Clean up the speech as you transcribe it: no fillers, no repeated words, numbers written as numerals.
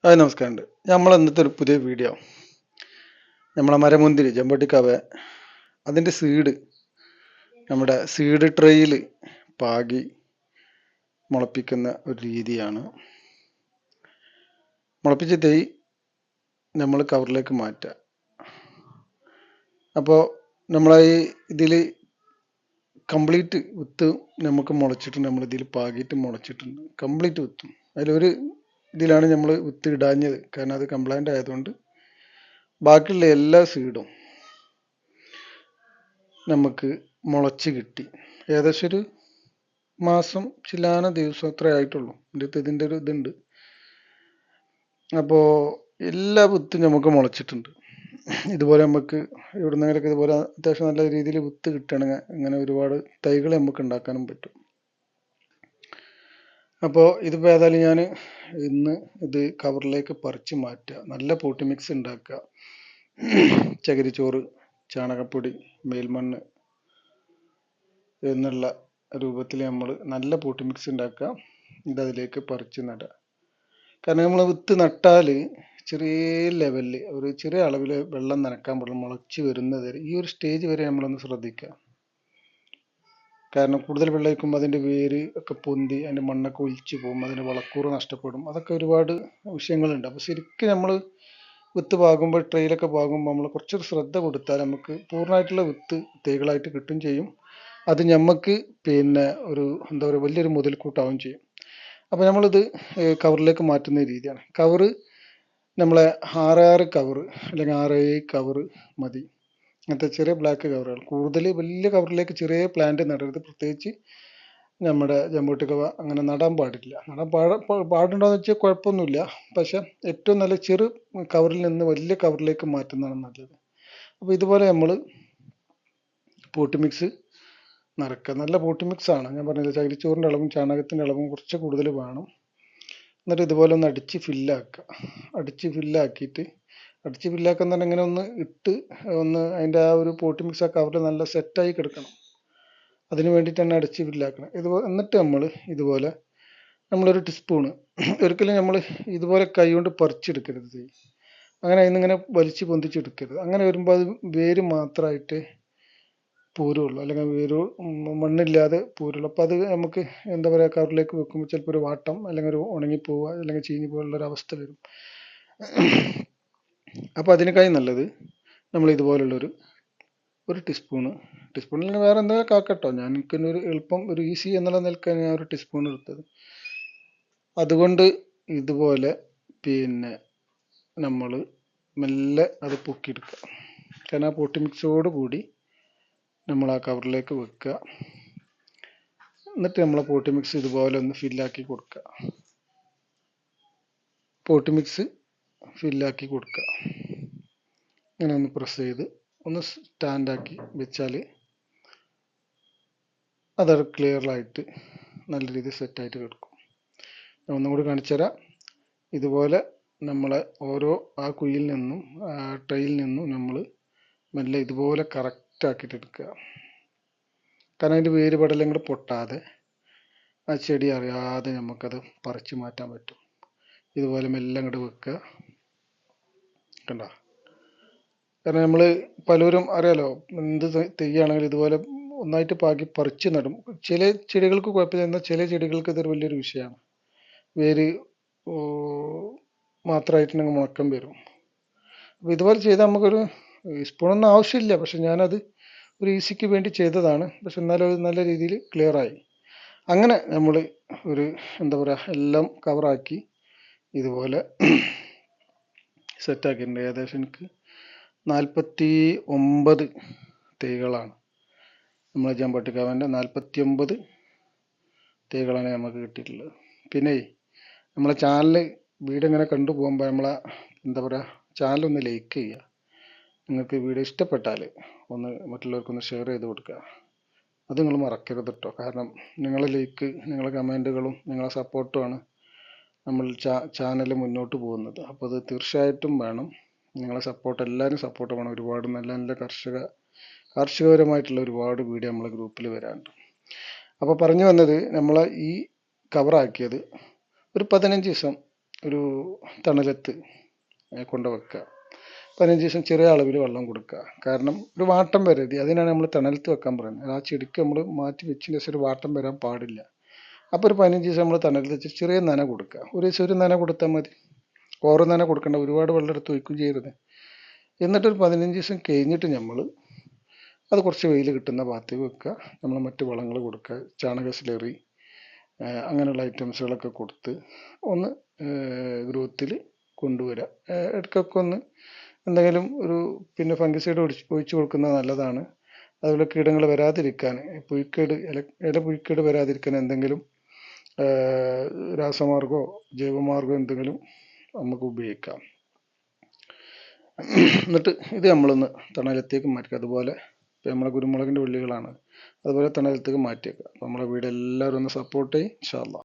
Hi നമസ്കാരമുണ്ട്. നമ്മൾ ഇന്നത്തെ ഒരു പുതിയ വീഡിയോ നമ്മളെ മരമുന്തിരി ജമ്പട്ടിക്കാവെ അതിൻ്റെ സീഡ് നമ്മുടെ സീഡ് ട്രേയിൽ പാകി മുളപ്പിക്കുന്ന ഒരു രീതിയാണ്. മുളപ്പിച്ച തൈ നമ്മൾ കവറിലേക്ക് മാറ്റുക. അപ്പോൾ നമ്മളെ ഈ ഇതിൽ കംപ്ലീറ്റ് വിത്ത് നമുക്ക് മുളച്ചിട്ടുണ്ട്. നമ്മൾ ഇതിൽ പാകിയിട്ട് മുളച്ചിട്ടുണ്ട് കംപ്ലീറ്റ് വിത്തും. അതിലൊരു ഇതിലാണ് നമ്മൾ വിത്ത് ഇടാഞ്ഞത്, കാരണം അത് കംപ്ലൈൻ്റ് ആയതുകൊണ്ട്. ബാക്കിയുള്ള എല്ലാ സീഡും നമുക്ക് മുളച്ച് കിട്ടി. ഏകദേശം ഒരു മാസം ചില്ലാന ദിവസം അത്രേ ആയിട്ടുള്ളൂ. ഇതിൻ്റെ ഒരു ഇതുണ്ട്. അപ്പോൾ എല്ലാ വിത്തും നമുക്ക് മുളച്ചിട്ടുണ്ട്. ഇതുപോലെ നമുക്ക് എവിടുന്നെങ്കിലൊക്കെ ഇതുപോലെ അത്യാവശ്യം നല്ല രീതിയിൽ വിത്ത് കിട്ടണമെങ്കിൽ ഇങ്ങനെ ഒരുപാട് തൈകൾ നമുക്ക് ഉണ്ടാക്കാനും പറ്റും. അപ്പോൾ ഇതിപ്പോൾ ഏതായാലും ഞാൻ ഇന്ന് ഇത് കവറിലേക്ക് പറിച്ച് മാറ്റുക. നല്ല പോട്ടി മിക്സ് ഉണ്ടാക്കുക. ചകിരിച്ചോറ്, ചാണകപ്പൊടി, മേൽമണ്ണ് എന്നുള്ള രൂപത്തിൽ നമ്മൾ നല്ല പോട്ടി മിക്സ് ഉണ്ടാക്കുക. ഇതതിലേക്ക് പറിച്ച് നടുക. കാരണം നമ്മൾ വിത്ത് നട്ടാൽ ചെറിയ ലെവലിൽ ഒരു ചെറിയ അളവിൽ വെള്ളം നനക്കാൻ പാടുള്ളൂ. മുളച്ച് വരുന്നത് വരെ, ഈ ഒരു സ്റ്റേജ് വരെ നമ്മളൊന്ന് ശ്രദ്ധിക്കുക. കാരണം കൂടുതൽ വെള്ളം ഒഴിക്കുമ്പോൾ അതിൻ്റെ വേര് ഒക്കെ പൊന്തി അതിൻ്റെ മണ്ണൊക്കെ ഒലിച്ചു പോകും, അതിൻ്റെ വളക്കൂറ് നഷ്ടപ്പെടും. അതൊക്കെ ഒരുപാട് വിഷയങ്ങളുണ്ട്. അപ്പോൾ ശരിക്കും നമ്മൾ വിത്ത് പാകുമ്പോൾ, ട്രെയിലൊക്കെ പാകുമ്പോൾ നമ്മൾ കുറച്ചൊരു ശ്രദ്ധ കൊടുത്താൽ നമുക്ക് പൂർണ്ണമായിട്ടുള്ള വിത്ത് തൈകളായിട്ട് കിട്ടും ചെയ്യും. അത് നമുക്ക് ഒരു എന്താ പറയുക, വലിയൊരു മുതൽക്കൂട്ടാവുകയും ചെയ്യും. അപ്പോൾ നമ്മളിത് കവറിലേക്ക് മാറ്റുന്ന രീതിയാണ്. കവറ് നമ്മളെ 6 കവറ് അല്ലെങ്കിൽ 6 കവറ് മതി. അങ്ങനത്തെ ചെറിയ ബ്ലാക്ക് കവറുകൾ. കൂടുതൽ വലിയ കവറിലേക്ക് ചെറിയ പ്ലാന്റ് നടരുത്. പ്രത്യേകിച്ച് നമ്മുടെ ജമ്പൂട്ടിക്കവ അങ്ങനെ നടാൻ പാടില്ല. നടാൻ പാടുണ്ടോയെന്ന് വെച്ചാൽ കുഴപ്പമൊന്നുമില്ല. പക്ഷെ ഏറ്റവും നല്ല ചെറു കവറിൽ നിന്ന് വലിയ കവറിലേക്ക് മാറ്റുന്നതാണ് നല്ലത്. അപ്പോൾ ഇതുപോലെ നമ്മൾ പോട്ടി മിക്സ് നിറക്കുക. നല്ല പോട്ടി മിക്സ് ആണ്. ഞാൻ പറഞ്ഞത് ചകിരിച്ചോറിൻ്റെ അളവും ചാണകത്തിൻ്റെ അളവും കുറച്ച് കൂടുതൽ വേണം. എന്നിട്ട് ഇതുപോലെ ഒന്ന് അടിച്ച് ഫില്ലാക്കുക. അടിച്ച് ഫില്ലാക്കാൻ തന്നെ ഇങ്ങനെ ഒന്ന് ഇട്ട് ഒന്ന് അതിൻ്റെ ആ ഒരു പോട്ടി മിക്സ് ആ കവറിൽ നല്ല സെറ്റായി കിടക്കണം. അതിന് വേണ്ടിയിട്ടാണ് അടിച്ച് ഫില്ലാക്കണം. എന്നിട്ട് ഇതുപോലെ നമ്മളൊരു ടീസ്പൂണ്, ഒരിക്കലും നമ്മൾ ഇതുപോലെ കൈ കൊണ്ട് പറിച്ചെടുക്കരുത്. അങ്ങനെ അതിന്നിങ്ങനെ വലിച്ച് പൊന്തിച്ചെടുക്കരുത്. അങ്ങനെ വരുമ്പോൾ അത് വേര് മാത്രമായിട്ട് പോരുള്ളൂ, അല്ലെങ്കിൽ മണ്ണില്ലാതെ പോരുള്ളൂ. അപ്പോൾ അത് നമുക്ക് എന്താ പറയുക, കവറിലേക്ക് വെക്കുമ്പോൾ ചിലപ്പോൾ ഒരു വാട്ടം, അല്ലെങ്കിൽ ഒരു ഉണങ്ങിപ്പോവുക, അല്ലെങ്കിൽ ചീഞ്ഞ് പോലുള്ളൊരവസ്ഥ വരും. അപ്പോൾ അതിനേക്കായി നല്ലത് നമ്മൾ ഇതുപോലുള്ളൊരു ടീസ്പൂണിൽ വേറെ എന്തെങ്കിലും ആക്കട്ടോ. ഞാൻ എനിക്കൊരു എളുപ്പം ഒരു ഈസി എന്നുള്ള നിലക്കാണ് ഞാൻ ഒരു ടീസ്പൂൺ എടുത്തത്. അതുകൊണ്ട് ഇതുപോലെ നമ്മൾ മെല്ലെ അത് പൊക്കിയെടുക്കുക. കാരണം ആ പൊട്ടി മിക്സോട് കൂടി നമ്മൾ ആ കവറിലേക്ക് വെക്കുക. എന്നിട്ട് നമ്മൾ പോട്ടി മിക്സ് ഇതുപോലെ ഒന്ന് ഫില്ലാക്കി കൊടുക്കുക. ഇങ്ങനെ ഒന്ന് പ്രസ് ചെയ്ത് ഒന്ന് സ്റ്റാൻഡാക്കി വെച്ചാൽ അത് ക്ലിയറായിട്ട് നല്ല രീതിയിൽ സെറ്റായിട്ട് കിടക്കും. ഞാൻ ഒന്നും കൂടി കാണിച്ചു തരാം. ഇതുപോലെ നമ്മളെ ഓരോ ആ കുഴിയിൽ നിന്നും ട്രെയിൽ നിന്നും നമ്മൾ മെല്ലെ ഇതുപോലെ കറക്റ്റ് ആക്കിയിട്ട് എടുക്കുക. കാരണം അതിൻ്റെ വേര് പടലം കൂടെ പൊട്ടാതെ ആ ചെടി അറിയാതെ നമുക്കത് പറിച്ചു മാറ്റാൻ പറ്റും. ഇതുപോലെ മെല്ലെ അങ്ങോട്ട് വെക്കുക. കണ്ട, കാരണം നമ്മൾ പലരും അറിയാലോ, എന്ത് തെയ്യാണെങ്കിലും ഇതുപോലെ ഒന്നായിട്ട് പാകി പറിച്ച് നടും. ചില ചെടികൾക്ക് കുഴപ്പമില്ല, എന്നാൽ ചില ചെടികൾക്ക് ഇതൊരു വലിയൊരു വിഷയമാണ്. വേര് മാത്രമായിട്ടുണ്ടെങ്കിൽ മുളക്കം വരും. അപ്പോൾ ഇതുപോലെ ചെയ്താൽ നമുക്കൊരു സ്പൂണൊന്നും ആവശ്യമില്ല. പക്ഷെ ഞാനത് ഒരു ഈസിക്ക് വേണ്ടി ചെയ്തതാണ്. പക്ഷെ എന്നാലും അത് നല്ല രീതിയിൽ ക്ലിയറായി. അങ്ങനെ നമ്മൾ ഒരു എന്താ പറയുക, എല്ലാം കവറാക്കി ഇതുപോലെ സെറ്റാക്കിയിട്ടുണ്ട്. ഏകദേശം എനിക്ക് 49 തൈകളാണ് നമ്മളെ ജമ്പട്ടിക്കാവൻ്റെ 49 തൈകളാണ് നമുക്ക് കിട്ടിയിട്ടുള്ളത്. പിന്നെ നമ്മളെ ചാനൽ വീഡിയോ ഇങ്ങനെ കണ്ടുപോകുമ്പോൾ നമ്മളെ എന്താ പറയുക, ചാനലൊന്ന് ലൈക്ക് ചെയ്യുക. നിങ്ങൾക്ക് വീഡിയോ ഇഷ്ടപ്പെട്ടാൽ ഒന്ന് മറ്റുള്ളവർക്കൊന്ന് ഷെയർ ചെയ്ത് കൊടുക്കുക. അത് നിങ്ങൾ മറക്കരുത് കേട്ടോ. കാരണം നിങ്ങളെ ലൈക്ക്, നിങ്ങളെ കമൻറ്റുകളും നിങ്ങളെ സപ്പോർട്ടുമാണ് നമ്മൾ ചാനൽ മുന്നോട്ട് പോകുന്നത്. അപ്പോൾ അത് തീർച്ചയായിട്ടും വേണം. നിങ്ങളെ സപ്പോർട്ട്, എല്ലാവരും സപ്പോർട്ട് വേണം. ഒരുപാട് നല്ല നല്ല കാർഷികപരമായിട്ടുള്ള ഒരുപാട് വീഡിയോ നമ്മളെ ഗ്രൂപ്പിൽ വരാനുണ്ട്. അപ്പോൾ പറഞ്ഞു വന്നത്, നമ്മളെ ഈ കവറാക്കിയത് ഒരു 15 ദിവസം ഒരു തണലത്ത് കൊണ്ട് വെക്കുക. 15 ദിവസം ചെറിയ അളവിൽ വെള്ളം കൊടുക്കുക. കാരണം ഒരു വാട്ടം വരരുത്, അതിനാണ് നമ്മൾ തണലത്ത് വെക്കാൻ പറയുന്നത്. ആ ചെടിക്ക് നമ്മൾ മാറ്റി വെച്ചതിന് ശേഷം ഒരു വാട്ടം വരാൻ പാടില്ല. അപ്പോൾ ഒരു 15 ദിവസം നമ്മൾ തണലത്ത് വെച്ച് ചെറിയ നന കൊടുക്കുക. ഒരു ദിവസം ഒരു നന കൊടുത്താൽ മതി, ഓരോ നന കൊടുക്കേണ്ട, ഒരുപാട് വെള്ളം എടുത്ത് ഒഴിക്കുകയും ചെയ്യരുത്. എന്നിട്ടൊരു 15 ദിവസം കഴിഞ്ഞിട്ട് നമ്മൾ അത് കുറച്ച് വെയിൽ കിട്ടുന്ന ഭാഗത്തേക്ക് വെക്കുക. നമ്മൾ മറ്റ് വളങ്ങൾ കൊടുക്കുക, ചാണക സ്ലറി അങ്ങനെയുള്ള ഐറ്റംസുകളൊക്കെ കൊടുത്ത് ഒന്ന് ഗ്രോത്തിൽ കൊണ്ടുവരിക. ഇടയ്ക്കൊക്കെ ഒന്ന് എന്തെങ്കിലും ഒരു ഫംഗിസൈഡ് ഒഴിച്ചു കൊടുക്കുന്നത് നല്ലതാണ്. അതുപോലെ കീടങ്ങൾ വരാതിരിക്കാൻ, ഇല പുഴുക്കേട് വരാതിരിക്കാൻ എന്തെങ്കിലും രാസമാർഗമോ ജൈവമാർഗമോ എന്തെങ്കിലും നമുക്ക് ഉപയോഗിക്കാം. എന്നിട്ട് ഇത് നമ്മളൊന്ന് തണലത്തേക്ക് മാറ്റുക. അതുപോലെ നമ്മളെ കുരുമുളകിൻ്റെ വള്ളികളാണ്, അതുപോലെ തണലത്തേക്ക് മാറ്റിയേക്കുക. അപ്പോൾ നമ്മളെ വീട് എല്ലാവരും ഒന്ന് സപ്പോർട്ട് ചെയ്യും ഇൻഷാ അല്ലാഹ്.